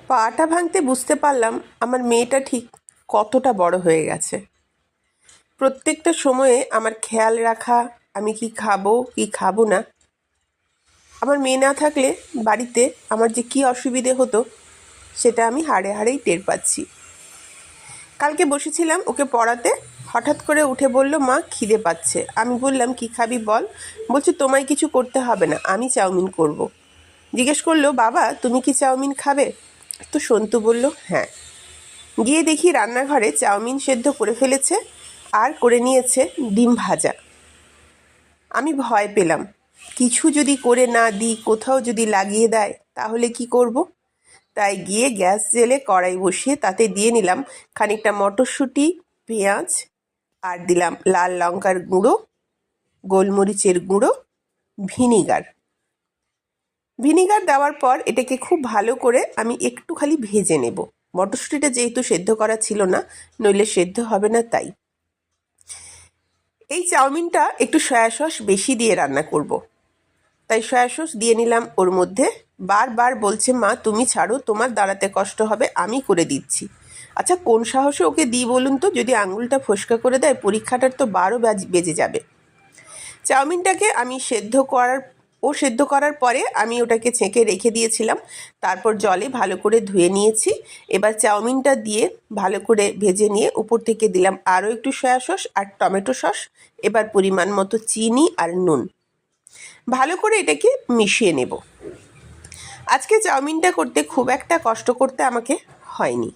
পাটা ভাঙতে বুঝতে পারলাম আমার মেয়েটা ঠিক কতটা বড় হয়ে গেছে। প্রত্যেকটা সময়ে আমার খেয়াল রাখা, আমি কি খাবো কি খাবো না। আমার মেয়ে না থাকলে বাড়িতে আমার যে কী অসুবিধে হতো সেটা আমি হাড়ে হাড়েই টের পাচ্ছি। কালকে বসেছিলাম ওকে পড়াতে, হঠাৎ করে উঠে বলল, মা খিদে পাচ্ছে। আমি বললাম, কি খাবি বল। বলছে, তোমায় কিছু করতে হবে না, আমি চাউমিন করব। জিজ্ঞেস করলো, বাবা তুমি কি চাউমিন খাবে? তো সন্তু বলল, হ্যাঁ। গিয়ে দেখি রান্নাঘরে চাউমিন সেদ্ধ করে ফেলেছে আর করে নিয়েছে ডিম ভাজা। আমি ভয় পেলাম, কিছু যদি করে না দিই, কোথাও যদি লাগিয়ে দেয় তাহলে কি করব। তাই গিয়ে গ্যাস জেলে কড়াই বসিয়ে তাতে দিয়ে নিলাম খানিকটা মটরশুঁটি, পেঁয়াজ, আর দিলাম লাল লঙ্কার গুঁড়ো, গোলমরিচের গুঁড়ো, ভিনিগার। ভিনিগার দেওয়ার পর এটাকে খুব ভালো করে আমি একটু খালি ভেজে নেব। মটরশুঁটিটা যেহেতু সেদ্ধ করা ছিল না, নইলে সেদ্ধ হবে না, তাই। এই চাউমিনটা একটু সয়া সস বেশি দিয়ে রান্না করব। তাই সয়া সস দিয়ে নিলাম ওর মধ্যে। বারবার বলছে, মা তুমি ছাড়ো, তোমার দাঁড়াতে কষ্ট হবে, আমি করে দিচ্ছি। আচ্ছা, কোন সাহসে ওকে দিই বলুন তো? যদি আঙুলটা ফোসকা করে দেয়, পরীক্ষাটার তো 12 বেজে যাবে। চাউমিনটাকে আমি সেদ্ধ করার পরে আমি ওটাকে ছেঁকে রেখে দিয়েছিলাম। তারপর জলে ভালো করে ধুয়ে নিয়েছি। এবার চাউমিনটা দিয়ে ভালো করে ভেজে নিয়ে উপর থেকে দিলাম আরও একটু সয়া সস আর টমেটো সস। এবার পরিমাণ মতো চিনি আর নুন, ভালো করে এটাকে মিশিয়ে নেব। আজকে চাউমিনটা করতে খুব একটা কষ্ট করতে আমাকে হয়নি,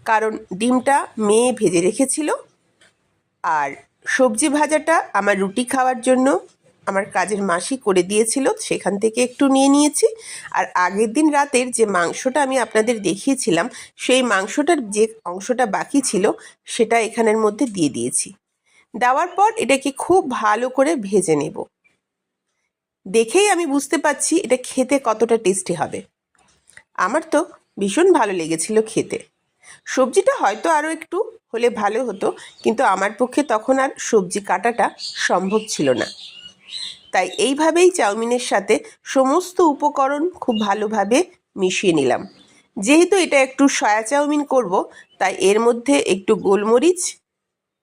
কারণ ডিমটা মেয়ে ভেজে রেখেছিল, আর সবজি ভাজাটা আমার রুটি খাওয়ার জন্য আমার কাজের মাসি করে দিয়েছিল, সেখান থেকে একটু নিয়ে নিয়েছি। আর আগের দিন রাতের যে মাংসটা আমি আপনাদের দেখিয়েছিলাম, সেই মাংসটার যে অংশটা বাকি ছিল সেটা এখানের মধ্যে দিয়ে দিয়েছি। দেওয়ার পর এটাকে খুব ভালো করে ভেজে নেব। দেখেই আমি বুঝতে পারছি এটা খেতে কতটা টেস্টি হবে। আমার তো ভীষণ ভালো লেগেছিল খেতে। সবজিটা হয়তো আরও একটু হলে ভালো হতো, কিন্তু আমার পক্ষে তখন আর সবজি কাটাটা সম্ভব ছিল না। তাই এইভাবেই চাউমিনের সাথে সমস্ত উপকরণ খুব ভালোভাবে মিশিয়ে নিলাম। যেহেতু এটা একটু সয়া চাউমিন করব, তাই এর মধ্যে একটু গোলমরিচ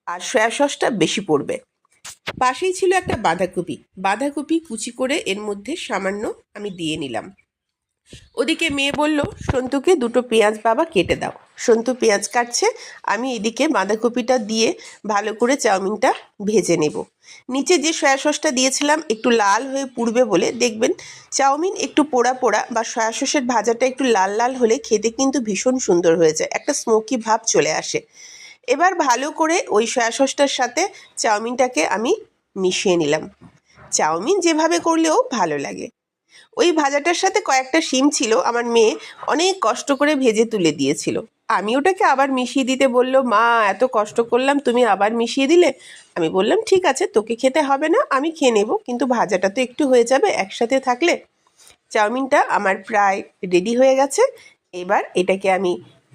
আর সয়া সসটা বেশি পড়বে। পাশেই ছিল একটা বাঁধাকপি কুচি করে এর মধ্যে সামান্য আমি দিয়ে নিলাম। ওদিকে মেয়ে বলল, সন্তুকে দুটো পেঁয়াজ বাবা কেটে দাও। সন্তু পেঁয়াজ কাটছে, আমি এদিকে বাঁধাকপিটা দিয়ে ভালো করে চাউমিনটা ভেজে নেব। নিচে যে সয়া সসটা দিয়েছিলাম একটু লাল হয়ে পুড়বে বলে, দেখবেন চাউমিন একটু পোড়া পোড়া বা সয়া সসের ভাজাটা একটু লাল লাল হলে খেতে কিন্তু ভীষণ সুন্দর হয়ে যায়, একটা স্মোকি ভাব চলে আসে। এবার ভালো করে ওই সয়া সসটার সাথে চাউমিনটাকে আমি মিশিয়ে নিলাম। চাউমিন যেভাবে করলেও ভালো লাগে। ওই ভাজাটার সাথে কয়েকটা শিম ছিল, আমার মেয়ে অনেক কষ্ট করে ভেজে তুলে দিয়েছিল। আমি ওটাকে আবার মিশিয়ে দিতে বলল, মা এত কষ্ট করলাম তুমি আবার মিশিয়ে দিলে। আমি বললাম, ঠিক আছে, তোকে খেতে হবে না, আমি খেয়ে নেব, কিন্তু ভাজাটা তো একটু হয়ে যাবে একসাথে থাকলে। চাউমিনটা আমার প্রায় রেডি হয়ে গেছে। এবার এটাকে আমি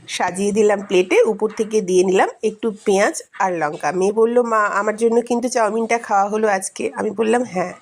সাজিয়ে দিলাম প্লেটে, উপর থেকে দিয়ে নিলাম একটু পেঁয়াজ আর লঙ্কা। মেয়ে বলল, মা আমার জন্য কিন্তু চাউমিনটা খাওয়া হলো আজকে। আমি বললাম, হ্যাঁ।